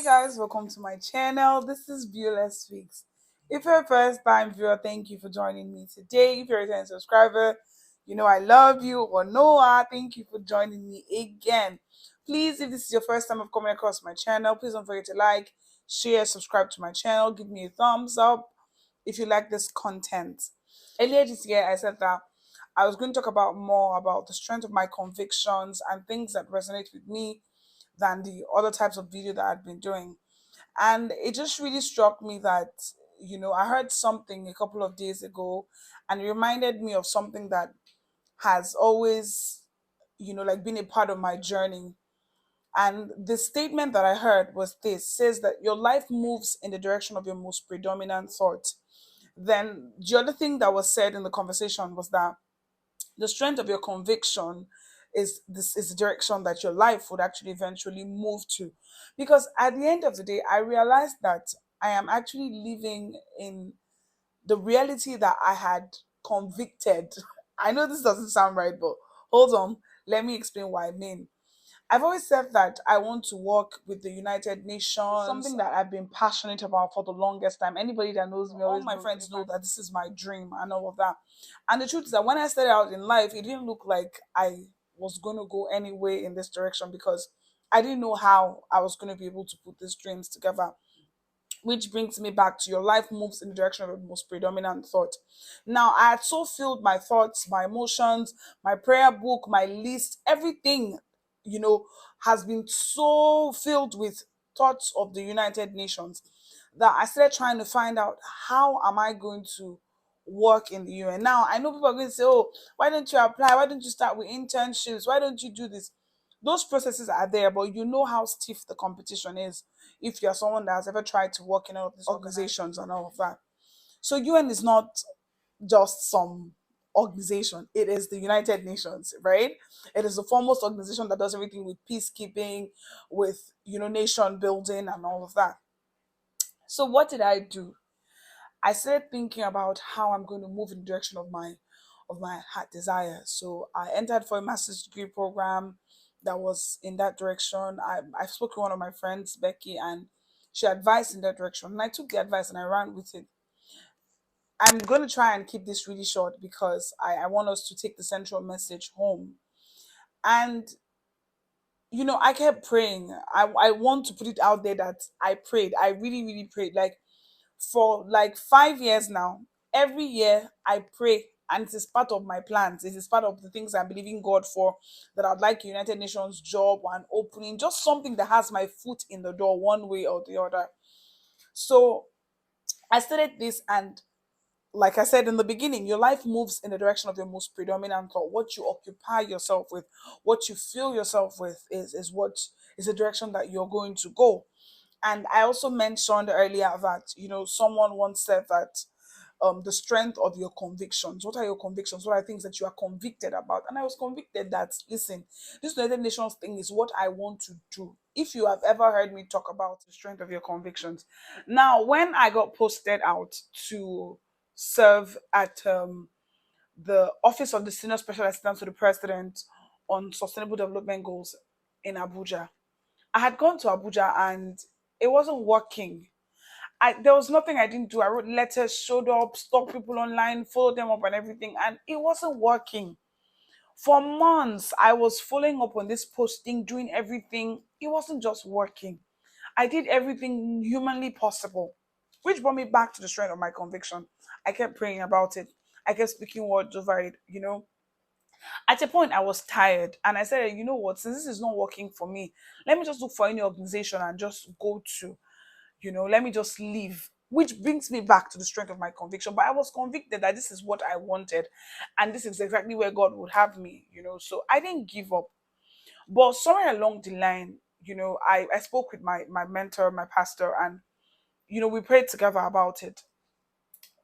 guys, welcome to my channel. This is Beulah Speaks. If you're a first time viewer, thank you for joining me today. If you're a returning subscriber, you know I love you. Or Noah, thank you for joining me again. Please, if this is your first time of coming across my channel, please don't forget to like, share, subscribe to my channel, give me a thumbs up if you like this content. Earlier this year, I said that I was going to talk about more about the strength of my convictions and things that resonate with me than the other types of video that I'd been doing. And it just really struck me that, I heard something a couple of days ago and it reminded me of something that has always, like been a part of my journey. And the statement that I heard was this says that your life moves in the direction of your most predominant thought. Then the other thing that was said in the conversation was that the strength of your conviction is the direction that your life would actually eventually move to, because at the end of the day I realized that I am actually living in the reality that I had convicted. I know this doesn't sound right, but hold on, let me explain what I mean. I've always said that I want to work with the United Nations. It's something that I've been passionate about for the longest time. Anybody that knows me, all my friends know that this is my dream and all of that. And the truth is that when I started out in life, it didn't look like I was going to go anywhere in this direction because I didn't know how I was going to be able to put these dreams together. Which brings me back to your life moves in the direction of your most predominant thought. Now, I had so filled my thoughts, my emotions, my prayer book, my list, everything, you know, has been so filled with thoughts of the United Nations that I started trying to find out how am I going to work in the UN. Now, I know people are going to say, oh, why don't you apply? Why don't you start with internships? Why don't you do this? Those processes are there, but you know how stiff the competition is if you're someone that has ever tried to work in all of these organizations and all of that. So UN is not just some organization. It is the United Nations, right? It is the foremost organization that does everything with peacekeeping, with nation building and all of that. So what did I do? I started thinking about how I'm going to move in the direction of my heart desire. So I entered for a master's degree program that was in that direction. I spoke to one of my friends, Becky, and she advised in that direction. And I took the advice and I ran with it. I'm going to try and keep this really short because I want us to take the central message home. And, I kept praying. I want to put it out there that I prayed. I really, really prayed. Like, for like 5 years now. Every year I pray, and it is part of my plans. It is part of the things I'm believing God for. That I'd like a United Nations job and opening, just something that has my foot in the door one way or the other. So I started this, and like I said in the beginning, your life moves in the direction of your most predominant thought. What you occupy yourself with, what you fill yourself with, is what is the direction that you're going to go. And I also mentioned earlier that, someone once said that the strength of your convictions. What are your convictions? What are things that you are convicted about? And I was convicted that, listen, this United Nations thing is what I want to do. If you have ever heard me talk about the strength of your convictions. Now, when I got posted out to serve at the Office of the Senior Special Assistant to the President on Sustainable Development Goals in Abuja, I had gone to Abuja and it wasn't working. There was nothing I didn't do. I wrote letters, showed up, stalked people online, followed them up and everything, and it wasn't working. For months, I was following up on this posting, doing everything. It wasn't just working. I did everything humanly possible, which brought me back to the strength of my conviction. I kept praying about it. I kept speaking words over it. At a point, I was tired and I said, you know what, since this is not working for me, let me just look for any organization and just go to, let me just leave. Which brings me back to the strength of my conviction. But I was convicted that this is what I wanted and this is exactly where God would have me. So I didn't give up. But somewhere along the line, I spoke with my mentor, my pastor, and, we prayed together about it.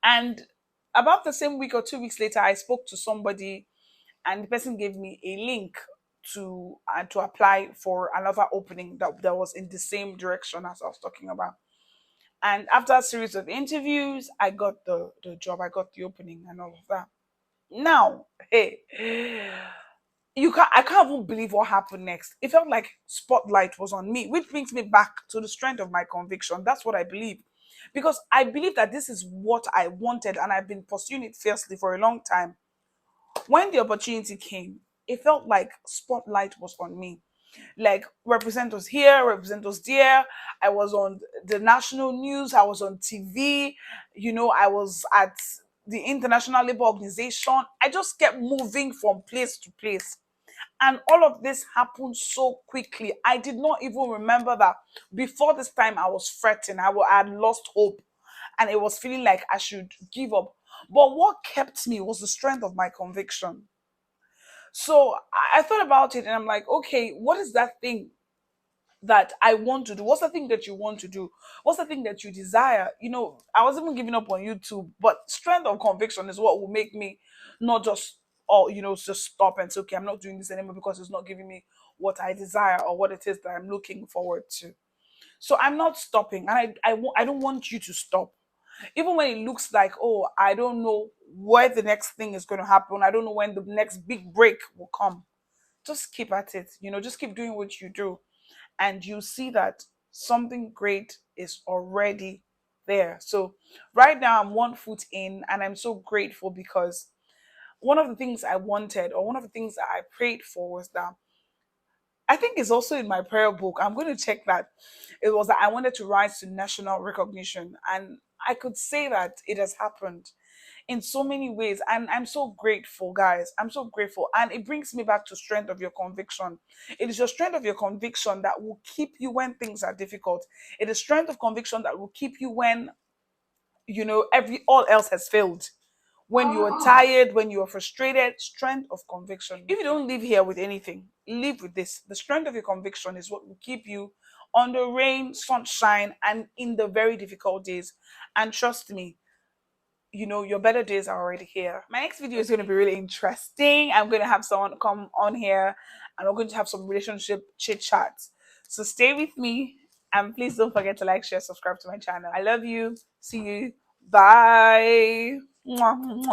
And about the same week or 2 weeks later, I spoke to somebody and the person gave me a link to apply for another opening that was in the same direction as I was talking about. And after a series of interviews, I got the job, I got the opening and all of that. Now, hey, I can't even believe what happened next. It felt like spotlight was on me, which brings me back to the strength of my conviction. That's what I believe. Because I believe that this is what I wanted and I've been pursuing it fiercely for a long time. When the opportunity came, it felt like spotlight was on me. Like represent us here, represent us there. I was on the national news, I was on TV, I was at the International Labour Organization. I just kept moving from place to place. And all of this happened so quickly. I did not even remember that before this time I was fretting. I had lost hope and it was feeling like I should give up. But what kept me was the strength of my conviction. So I thought about it and I'm like, okay, what is that thing that I want to do? What's the thing that you want to do? What's the thing that you desire? I was even giving up on YouTube, but strength of conviction is what will make me not just, just stop and say, okay, I'm not doing this anymore because it's not giving me what I desire or what it is that I'm looking forward to. So I'm not stopping, and I don't want you to stop. Even when it looks like, oh, I don't know where the next thing is going to happen. I don't know when the next big break will come. Just keep at it. Just keep doing what you do and you see that something great is already there. So right now I'm 1 foot in and I'm so grateful because one of the things I wanted or one of the things that I prayed for was that I think it's also in my prayer book. I'm going to check that. It was that I wanted to rise to national recognition and I could say that it has happened in so many ways. And I'm so grateful, guys. I'm so grateful. And it brings me back to strength of your conviction. It is your strength of your conviction that will keep you when things are difficult. It is strength of conviction that will keep you when, every all else has failed. When you are tired, when you are frustrated, strength of conviction. If you don't live here with anything, live with this. The strength of your conviction is what will keep you on the rain, sunshine, and in the very difficult days. And trust me, your better days are already here. My next video is going to be really interesting. I'm going to have someone come on here and we're going to have some relationship chit chats. So stay with me and please don't forget to like, share, subscribe to my channel. I love you. See you. Bye. Mwah, mwah.